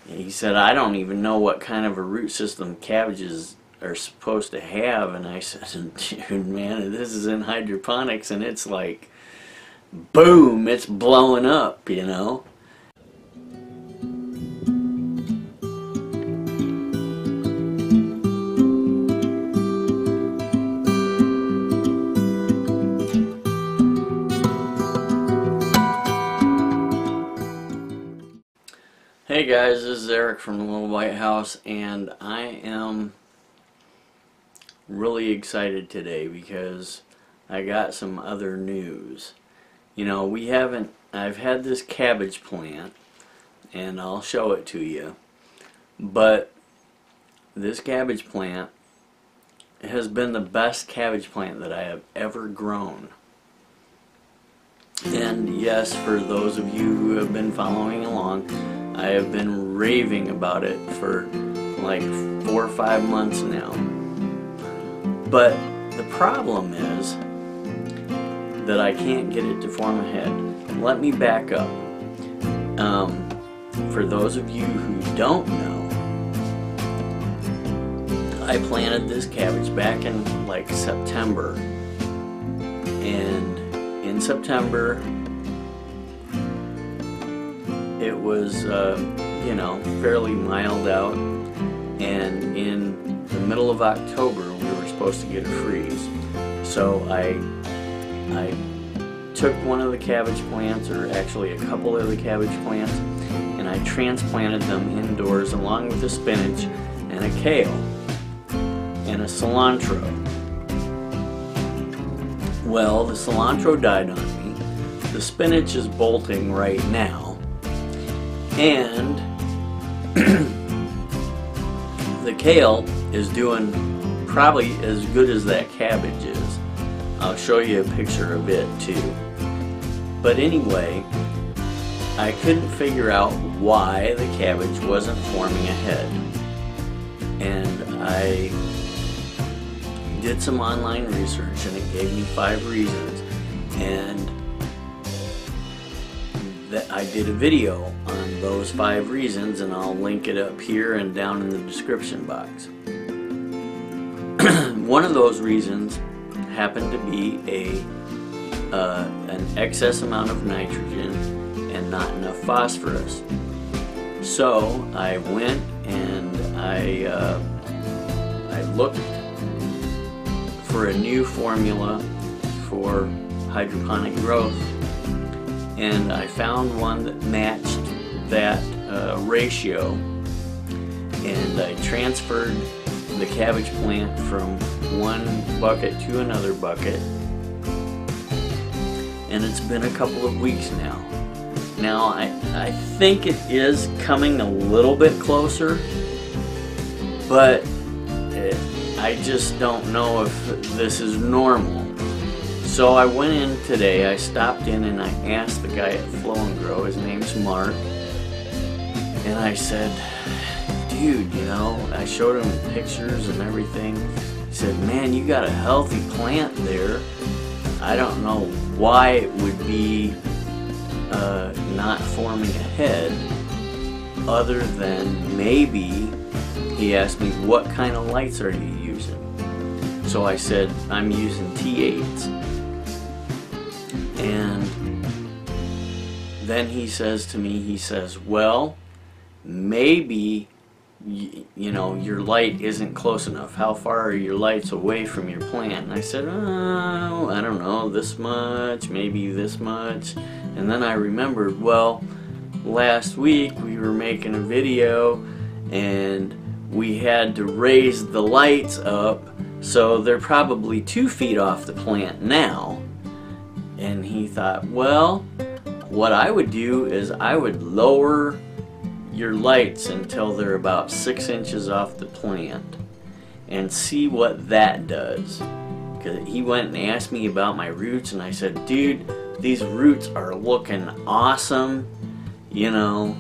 he said, I don't even know what kind of a root system cabbages are supposed to have. And I said, dude, man, this is in hydroponics, and it's like, boom, it's blowing up, you know. Hey guys, this is Eric from the Little Whitehouse, and I am really excited today because I got some other news. You know, I've had this cabbage plant, and I'll show it to you, but this cabbage plant has been the best cabbage plant that I have ever grown. And yes, for those of you who have been following along, I have been raving about it for like 4 or 5 months now. But the problem is that I can't get it to form a head. Let me back up. For those of you who don't know, I planted this cabbage back in like September. And in September, it was, you know, fairly mild out, and in the middle of October we were supposed to get a freeze. So I took one of the cabbage plants, or actually a couple of the cabbage plants, and I transplanted them indoors along with the spinach and a kale and a cilantro. Well, the cilantro died on me. The spinach is bolting right now. And the kale is doing probably as good as that cabbage is. I'll show you a picture of it too. But anyway, I couldn't figure out why the cabbage wasn't forming a head. And I did some online research, and it gave me 5 reasons. And I did a video on those 5 reasons, and I'll link it up here and down in the description box. One of those reasons happened to be an excess amount of nitrogen and not enough phosphorus. So I went and I looked for a new formula for hydroponic growth, and I found one that matched that ratio, and I transferred the cabbage plant from one bucket to another bucket, and it's been a couple of weeks now. Now I think it is coming a little bit closer, but I just don't know if this is normal. So I went in today, I stopped in and I asked the guy at Flow and Grow, his name's Mark, and I said, dude, you know, I showed him pictures and everything. He said, man, you got a healthy plant there. I don't know why it would be not forming a head, other than maybe, he asked me, what kind of lights are you using? So I said, I'm using T8s. And then he says to me, he says, well, maybe, you know, your light isn't close enough. How far are your lights away from your plant? And I said, oh, I don't know, this much, maybe this much. And then I remembered, well, last week we were making a video and we had to raise the lights up, so they're probably 2 feet off the plant now. And he thought, well, what I would do is I would lower your lights until they're about 6 inches off the plant and see what that does. Because he went and asked me about my roots, and I said, dude, these roots are looking awesome, you know.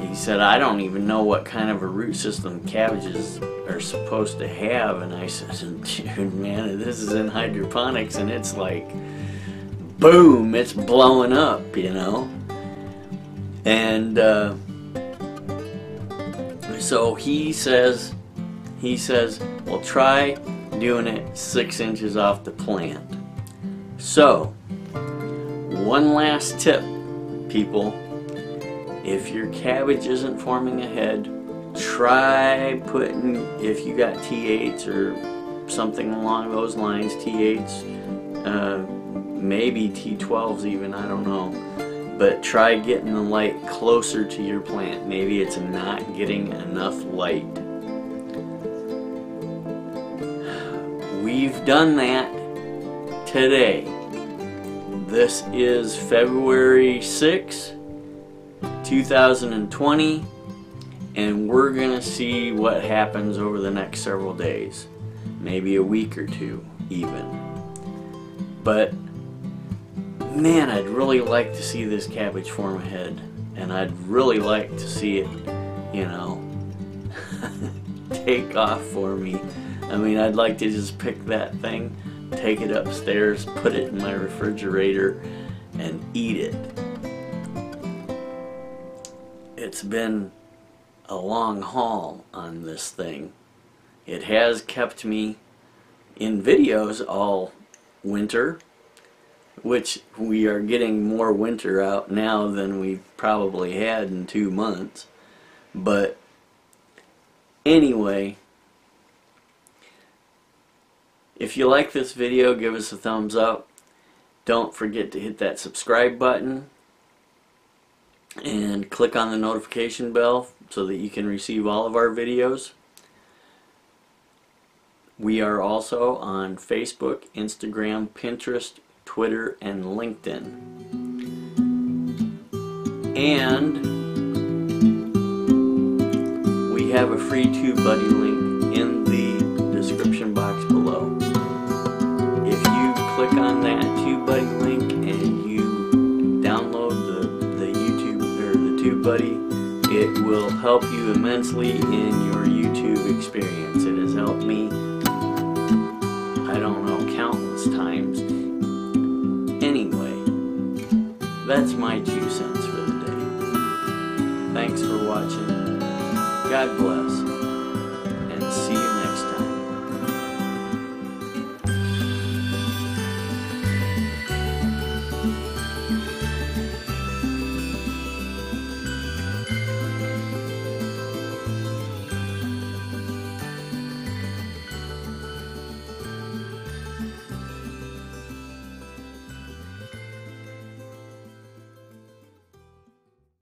He said, I don't even know what kind of a root system cabbages are supposed to have. And I said, dude, man, this is in hydroponics, and it's like, boom, it's blowing up, you know. And So he says, well, try doing it 6 inches off the plant. So, one last tip, people. If your cabbage isn't forming a head, try putting, if you got T8s or something along those lines, T8s, maybe T12s even, I don't know. But try getting the light closer to your plant. Maybe it's not getting enough light. We've done that today. This is February 6, 2020, and we're gonna see what happens over the next several days, maybe a week or two even. But man, I'd really like to see this cabbage form a head, and I'd really like to see it, you know, take off for me. I mean, I'd like to just pick that thing, take it upstairs, put it in my refrigerator, and eat it. It's been a long haul on this thing. It has kept me in videos all winter, which we are getting more winter out now than we've probably had in 2 months. But anyway, if you like this video, give us a thumbs up. Don't forget to hit that subscribe button and click on the notification bell so that you can receive all of our videos. We are also on Facebook, Instagram, Pinterest, Twitter, and LinkedIn. And we have a free TubeBuddy link in the description box below. If you click on that TubeBuddy link and you download the YouTube or the TubeBuddy, it will help you immensely in your YouTube experience. It has helped me, I don't know, countless times. Anyway, that's my 2 cents for the day. Thanks for watching. God bless.